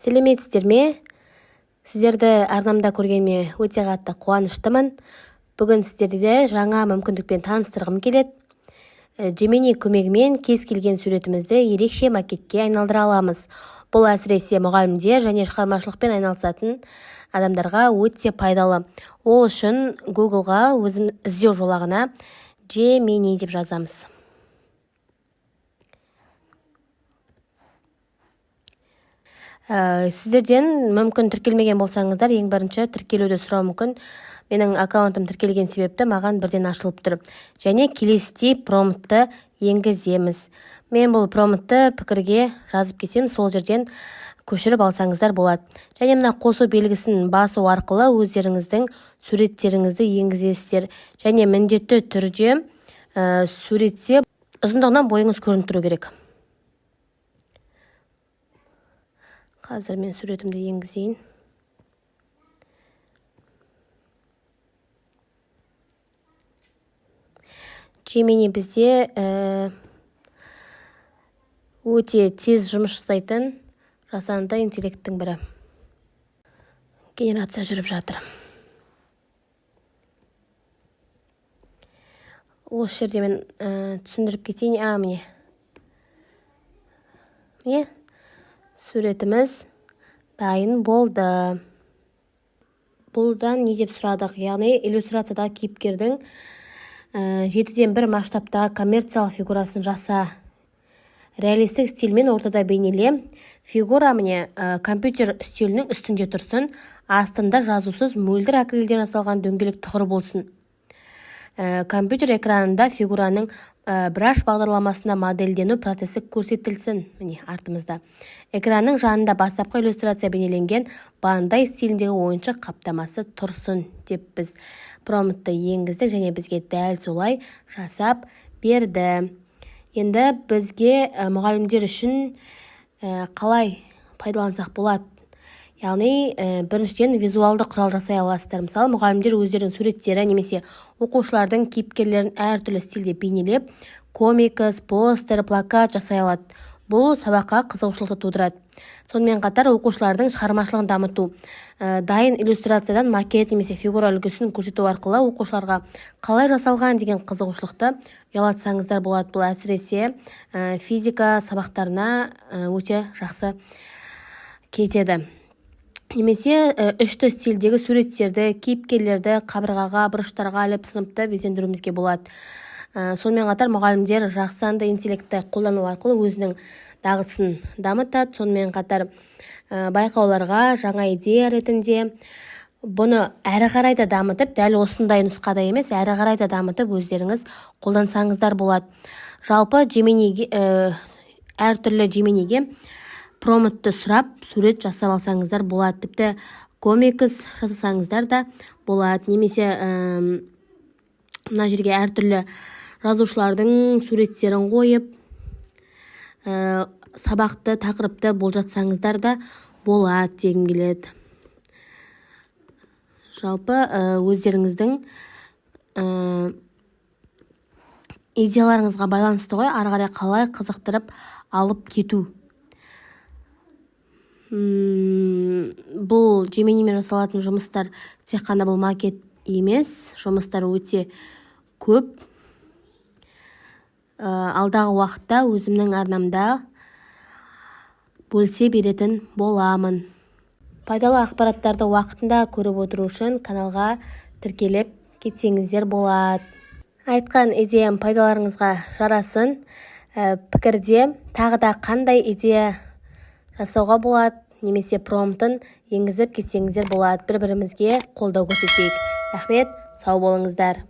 Сәлеметсіздер ме? Сіздерді арнамда көргеніме өте қатты қуаныштымын. Бүгін сіздерді жаңа мүмкіндікпен таныстырғым келеді. Gemini көмегімен кез келген суретімізді ерекше макетке айналдыра аламыз. Бұл әсіресе мұғалімдер және шығармашылықпен айналысатын адамдарға өте пайдалы. Ол үшін Google-ға өзім іздеу жолағына Gemini деп жазамыз. Сіздерден мүмкін тіркелмеген болсаңыздар, ең бірінші тіркелуді сұрау мүмкін. Менің аккаунтым тіркелген себепті маған бірден ашылып тұр. Және келесідей промптты енгіземіз. Мен бұл промптты пікірге жазып кетсем, сол жерден көшіріп алсаңыздар болады. Және мына қосу белгісін басу арқылы өздеріңіздің суреттеріңізді енгізесіздер. Және міндетті түрде суретте ұзындығынан бойыңыз көрініп тұру керек. Қазір мен суретімді енгізейін. Gemini бізде өте тез жұмыс жасайтын жасанды интеллекттің бірі. Генерация жүріп жатыр. Осы жерде мен түсіндіріп кетейін. Міне суретіміз дайын болды. Бұлдан не деп сұрадық? Яғни иллюстрацияда кейіпкердің 7-1 масштабтағы коммерциялық фигурасын жаса. Реалистік стильмен ортада бейнеле. Фигура міне компьютер үстелінің үстінде тұрсын. Астында жазусыз мөлдір акрилден жасалған дөңгелек тұғыр болсын. Компьютер экранында фигураның браш бағдарламасында модельдену процесі көрсетілсін. Міне артымызда. Экранның жанында бастапқы иллюстрация бейнеленген бандай стиліндегі ойыншық қаптамасы тұрсын деп біз промптты енгіздік және бізге дәл солай жасап берді. Енді бізге мұғалімдер үшін қалай пайдалансақ болады? Яғни біріншіден визуалды құрал жасай аласыздар. Мысалы, мұғалімдер өздерінің суреттері немесе оқушылардың кейіпкерлерін әртүрлі стильде бейнелеп, комикс, постер, плакат жасай алады. Бұл сабаққа қызығушылықты тудырады. Сонымен қатар оқушылардың шығармашылығын дамыту. Дайын иллюстрациядан макет немесе фигура үлгісін көрсету арқылы оқушыларға қалай жасалған деген қызығушылықты ұялатсаңыздар болады. Бұл әсіресе физика сабақтарына өте жақсы кетеді. Немесе үшті стильдегі суреттерді, кейіпкерлерді қабырғаға, бұрыштарға іліп сыныпты безендіруімізге болады. Сонымен қатар мұғалімдер жасанды интеллектті қолдану арқылы өзінің дағдысын дамытады. Сонымен қатар байқауларға жаңа идея ретінде бұны әрі қарай да дамытып, дәл осындай нұсқада емес, әрі қарай да дамытып өздеріңіз қолдансаңыздар болады. Жалпы әртүрлі Gemini'ге промптты сұрап, сурет жасап алсаңыздар болады. Тіпті комикс жасасаңыздар да болады. Немесе мына жерге әртүрлі жазушылардың суреттерін қойып, сабақты, тақырыпты болжатсаңыздар да болады дегім келеді. Жалпы өздеріңіздің идеяларыңызға байланысты ғой, ары қарай қалай қызықтырып алып кету. Бұл Gemini'мен жасалатын жұмыстар тек қана бұл макет емес, жұмыстар өте көп. Алдағы уақытта өзімнің арнамда бөлісе беретін боламын. Пайдалы ақпараттарды уақытында көріп отыру үшін каналға тіркеліп кетсеңіздер болады. Айтқан идеям пайдаларыңызға жарасын. Пікірде тағы да қандай идея жасауға болады, немесе промптын енгізіп кетсеңіздер болады. Бір-бірімізге қолдау көрсетейік. Рахмет, сау болыңыздар.